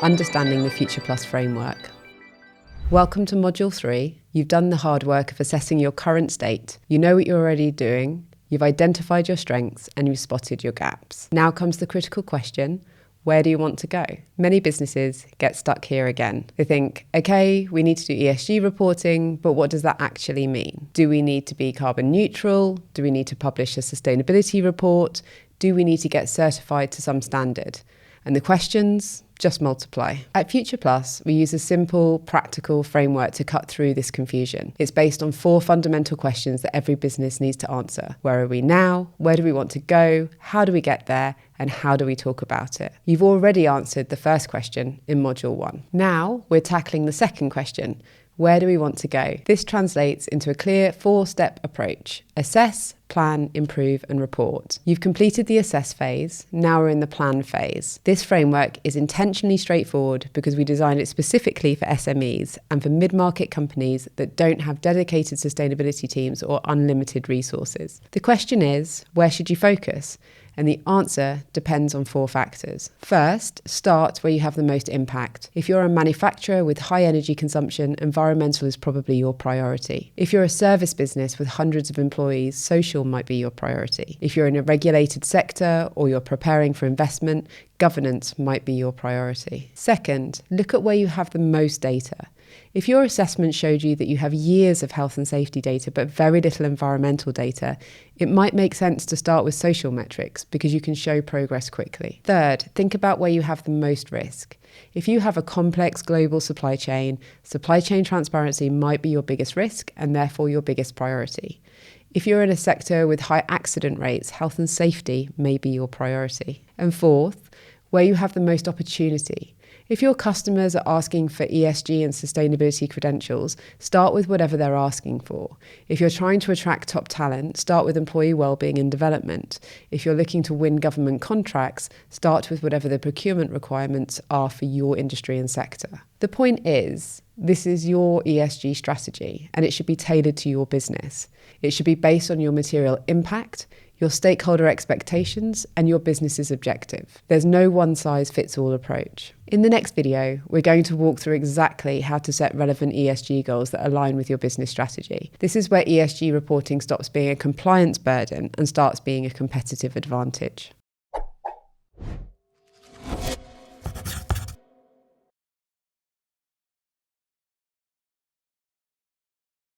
Understanding the FuturePlus framework. Welcome to Module 3. You've done the hard work of assessing your current state. You know what you're already doing, you've identified your strengths, and you've spotted your gaps. Now comes the critical question: where do you want to go? Many businesses get stuck here again. They think, okay, we need to do ESG reporting, but what does that actually mean? Do we need to be carbon neutral? Do we need to publish a sustainability report? Do we need to get certified to some standard? And the questions just multiply. At FuturePlus, we use a simple, practical framework to cut through this confusion. It's based on 4 fundamental questions that every business needs to answer. Where are we now? Where do we want to go? How do we get there? And how do we talk about it? You've already answered the first question in Module 1. Now we're tackling the second question. Where do we want to go? This translates into a clear 4-step approach: assess, plan, improve, and report. You've completed the assess phase, now we're in the plan phase. This framework is intentionally straightforward because we designed it specifically for SMEs and for mid-market companies that don't have dedicated sustainability teams or unlimited resources. The question is, where should you focus? And the answer depends on 4 factors. First, start where you have the most impact. If you're a manufacturer with high energy consumption, environmental is probably your priority. If you're a service business with hundreds of employees, social might be your priority. If you're in a regulated sector or you're preparing for investment, governance might be your priority. Second, look at where you have the most data. If your assessment showed you that you have years of health and safety data but very little environmental data, it might make sense to start with social metrics because you can show progress quickly. Third, think about where you have the most risk. If you have a complex global supply chain transparency might be your biggest risk and therefore your biggest priority. If you're in a sector with high accident rates, health and safety may be your priority. And fourth, where you have the most opportunity. If your customers are asking for ESG and sustainability credentials, start with whatever they're asking for. If you're trying to attract top talent, start with employee wellbeing and development. If you're looking to win government contracts, start with whatever the procurement requirements are for your industry and sector. The point is, this is your ESG strategy, and it should be tailored to your business. It should be based on your material impact, your stakeholder expectations, and your business's objective. There's no one-size-fits-all approach. In the next video, we're going to walk through exactly how to set relevant ESG goals that align with your business strategy. This is where ESG reporting stops being a compliance burden and starts being a competitive advantage.